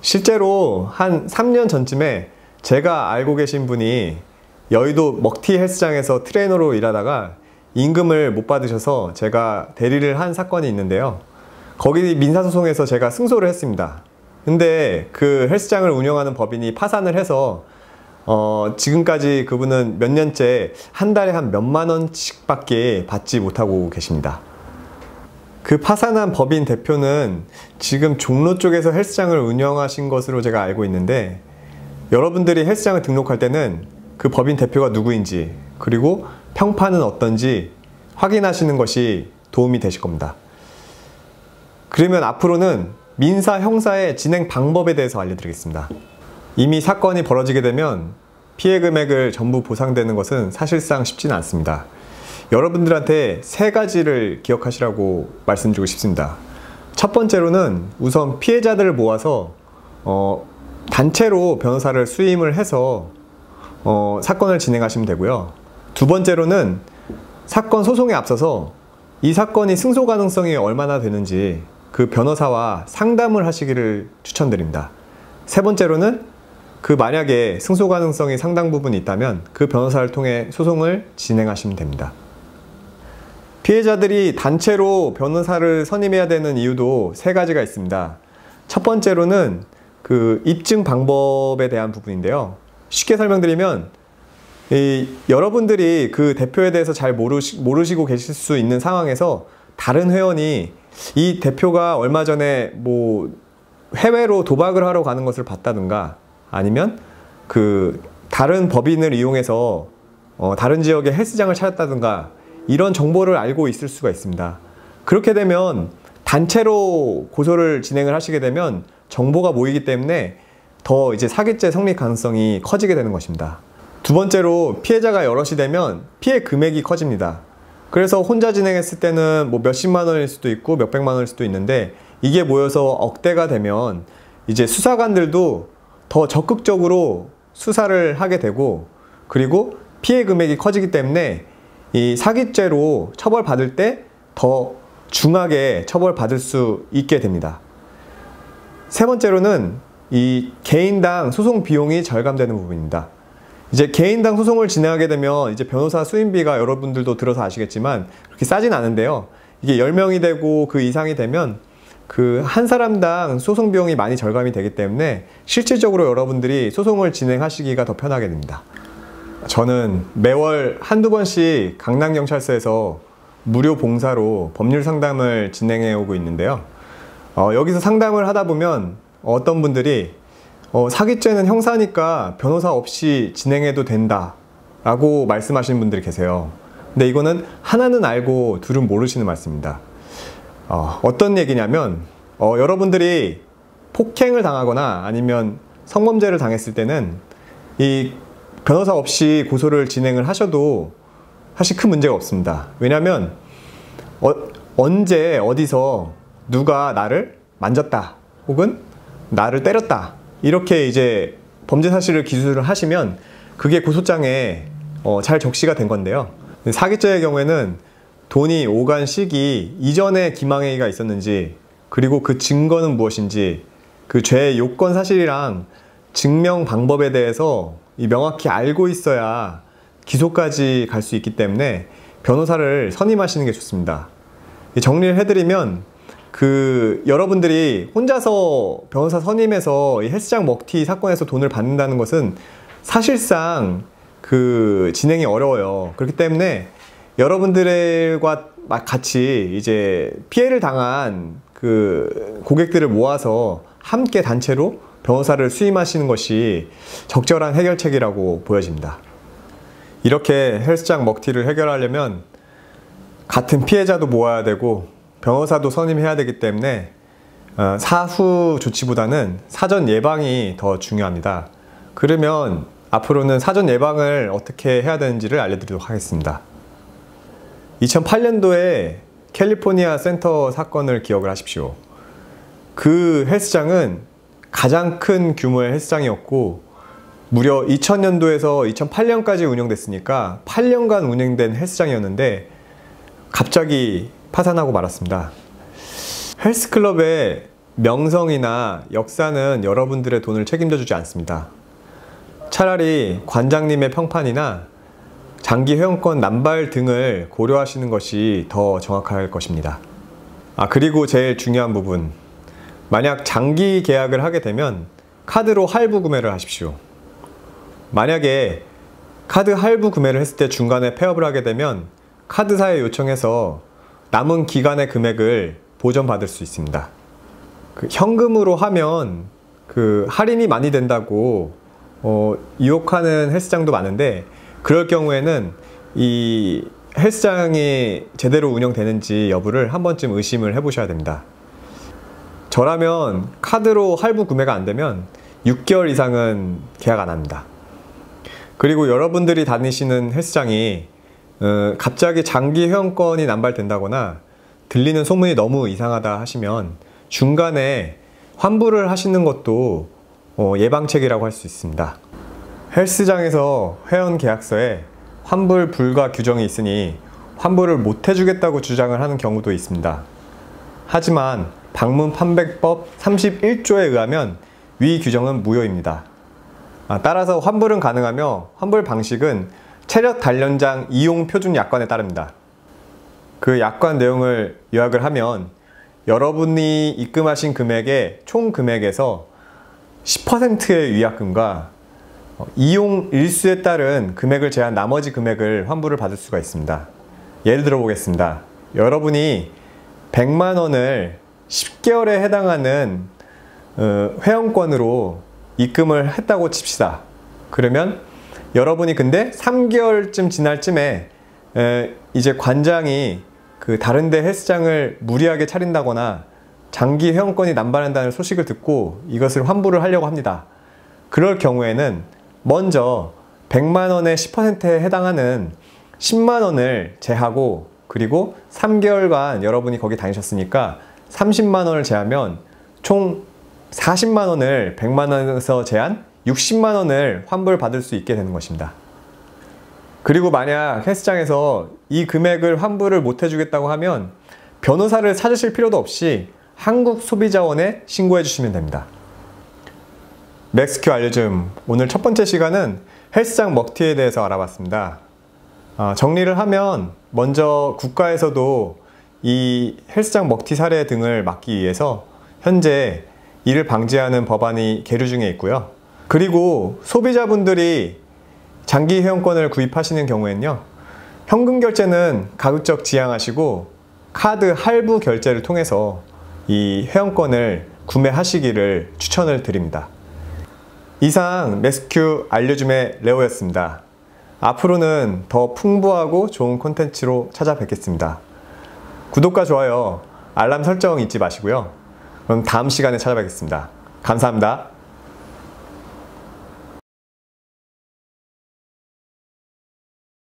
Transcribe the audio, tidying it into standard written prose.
실제로 한 3년 전쯤에 제가 알고 계신 분이 여의도 먹튀 헬스장에서 트레이너로 일하다가 임금을 못 받으셔서 제가 대리를 한 사건이 있는데요. 거기 민사소송에서 제가 승소를 했습니다. 근데 그 헬스장을 운영하는 법인이 파산을 해서 지금까지 그분은 몇 년째 한 달에 한 몇만 원씩 밖에 받지 못하고 계십니다. 그 파산한 법인 대표는 지금 종로 쪽에서 헬스장을 운영하신 것으로 제가 알고 있는데, 여러분들이 헬스장을 등록할 때는 그 법인 대표가 누구인지 그리고 평판은 어떤지 확인하시는 것이 도움이 되실 겁니다. 그러면 앞으로는 민사 형사의 진행 방법에 대해서 알려드리겠습니다. 이미 사건이 벌어지게 되면 피해 금액을 전부 보상되는 것은 사실상 쉽지는 않습니다. 여러분들한테 세 가지를 기억하시라고 말씀드리고 싶습니다. 첫 번째로는 우선 피해자들을 모아서 단체로 변호사를 수임을 해서 사건을 진행하시면 되고요. 두 번째로는 사건 소송에 앞서서 이 사건이 승소 가능성이 얼마나 되는지 그 변호사와 상담을 하시기를 추천드립니다. 세 번째로는 만약에 승소 가능성이 상당 부분 있다면 그 변호사를 통해 소송을 진행하시면 됩니다. 피해자들이 단체로 변호사를 선임해야 되는 이유도 세 가지가 있습니다. 첫 번째로는 입증 방법에 대한 부분인데요. 쉽게 설명드리면 여러분들이 그 대표에 대해서 잘 모르시고 계실 수 있는 상황에서 다른 회원이 이 대표가 얼마 전에 해외로 도박을 하러 가는 것을 봤다든가, 아니면 다른 법인을 이용해서 다른 지역의 헬스장을 찾았다든가, 이런 정보를 알고 있을 수가 있습니다. 그렇게 되면 단체로 고소를 진행을 하시게 되면 정보가 모이기 때문에 더 이제 사기죄 성립 가능성이 커지게 되는 것입니다. 두 번째로, 피해자가 여럿이 되면 피해 금액이 커집니다. 그래서 혼자 진행했을 때는 몇십만 원일 수도 있고 몇백만 원일 수도 있는데, 이게 모여서 억대가 되면 이제 수사관들도 더 적극적으로 수사를 하게 되고, 그리고 피해 금액이 커지기 때문에 이 사기죄로 처벌받을 때 더 중하게 처벌받을 수 있게 됩니다. 세 번째로는 이 개인당 소송 비용이 절감되는 부분입니다. 이제 개인당 소송을 진행하게 되면 이제 변호사 수임비가 여러분들도 들어서 아시겠지만 그렇게 싸진 않은데요. 이게 10명이 되고 그 이상이 되면 한 사람당 소송 비용이 많이 절감이 되기 때문에 실질적으로 여러분들이 소송을 진행하시기가 더 편하게 됩니다. 저는 매월 한두 번씩 강남경찰서에서 무료 봉사로 법률 상담을 진행해 오고 있는데요. 여기서 상담을 하다 보면 어떤 분들이 사기죄는 형사니까 변호사 없이 진행해도 된다 라고 말씀하시는 분들이 계세요. 근데 이거는 하나는 알고 둘은 모르시는 말씀입니다. 어떤 얘기냐면 여러분들이 폭행을 당하거나 아니면 성범죄를 당했을 때는 이 변호사 없이 고소를 진행을 하셔도 사실 큰 문제가 없습니다. 왜냐하면 언제 어디서 누가 나를 만졌다 혹은 나를 때렸다 이렇게 이제 범죄 사실을 기술을 하시면 그게 고소장에 잘 적시가 된 건데요. 사기죄의 경우에는 돈이 오간 시기 이전에 기망행위가 있었는지, 그리고 그 증거는 무엇인지, 그 죄의 요건 사실이랑 증명 방법에 대해서 명확히 알고 있어야 기소까지 갈 수 있기 때문에 변호사를 선임하시는 게 좋습니다. 정리를 해드리면 여러분들이 혼자서 변호사 선임해서 이 헬스장 먹튀 사건에서 돈을 받는다는 것은 사실상 진행이 어려워요. 그렇기 때문에 여러분들과 같이 이제 피해를 당한 고객들을 모아서 함께 단체로 변호사를 수임하시는 것이 적절한 해결책이라고 보여집니다. 이렇게 헬스장 먹튀를 해결하려면 같은 피해자도 모아야 되고 변호사도 선임해야 되기 때문에 사후 조치보다는 사전 예방이 더 중요합니다. 그러면 앞으로는 사전 예방을 어떻게 해야 되는지를 알려드리도록 하겠습니다. 2008년도에 캘리포니아 센터 사건을 기억을 하십시오. 그 헬스장은 가장 큰 규모의 헬스장이었고 무려 2000년도에서 2008년까지 운영됐으니까 8년간 운영된 헬스장이었는데 갑자기 파산하고 말았습니다. 헬스클럽에 명성이나 역사는 여러분들의 돈을 책임져 주지 않습니다. 차라리 관장님의 평판이나 장기 회원권 남발 등을 고려하시는 것이 더 정확할 것입니다. 그리고 제일 중요한 부분, 만약 장기 계약을 하게 되면 카드로 할부 구매를 하십시오. 만약에 카드 할부 구매를 했을 때 중간에 폐업을 하게 되면 카드사에 요청해서 남은 기간의 금액을 보전받을 수 있습니다. 현금으로 하면 할인이 많이 된다고 유혹하는 헬스장도 많은데, 그럴 경우에는 이 헬스장이 제대로 운영되는지 여부를 한 번쯤 의심을 해보셔야 됩니다. 저라면 카드로 할부 구매가 안 되면 6개월 이상은 계약 안 합니다. 그리고 여러분들이 다니시는 헬스장이 갑자기 장기 회원권이 남발된다거나 들리는 소문이 너무 이상하다 하시면 중간에 환불을 하시는 것도 예방책이라고 할 수 있습니다. 헬스장에서 회원 계약서에 환불 불가 규정이 있으니 환불을 못 해주겠다고 주장을 하는 경우도 있습니다. 하지만 방문 판매법 31조에 의하면 위 규정은 무효입니다. 따라서 환불은 가능하며 환불 방식은 체력 단련장 이용 표준 약관에 따릅니다. 그 약관 내용을 요약을 하면 여러분이 입금하신 금액의 총 금액에서 10%의 위약금과 이용 일수에 따른 금액을 제한 나머지 금액을 환불을 받을 수가 있습니다. 예를 들어 보겠습니다. 여러분이 100만 원을 10개월에 해당하는 회원권으로 입금을 했다고 칩시다. 그러면 여러분이 근데 3개월쯤 지날 쯤에 이제 관장이 다른 데 헬스장을 무리하게 차린다거나 장기 회원권이 남발한다는 소식을 듣고 이것을 환불을 하려고 합니다. 그럴 경우에는 먼저 100만 원의 10%에 해당하는 10만 원을 제하고, 그리고 3개월간 여러분이 거기 다니셨으니까 30만 원을 제하면 총 40만 원을 100만 원에서 제한 60만 원을 환불 받을 수 있게 되는 것입니다. 그리고 만약 헬스장에서 이 금액을 환불을 못 해주겠다고 하면 변호사를 찾으실 필요도 없이 한국소비자원에 신고해 주시면 됩니다. 맥스큐 알려줌, 오늘 첫 번째 시간은 헬스장 먹튀에 대해서 알아봤습니다. 정리를 하면 먼저 국가에서도 이 헬스장 먹튀 사례 등을 막기 위해서 현재 이를 방지하는 법안이 계류 중에 있고요. 그리고 소비자분들이 장기 회원권을 구입하시는 경우에는요, 현금 결제는 가급적 지양하시고 카드 할부 결제를 통해서 이 회원권을 구매하시기를 추천을 드립니다. 이상 맥스큐 알려줌의 레오였습니다. 앞으로는 더 풍부하고 좋은 콘텐츠로 찾아뵙겠습니다. 구독과 좋아요, 알람 설정 잊지 마시고요. 그럼 다음 시간에 찾아뵙겠습니다. 감사합니다.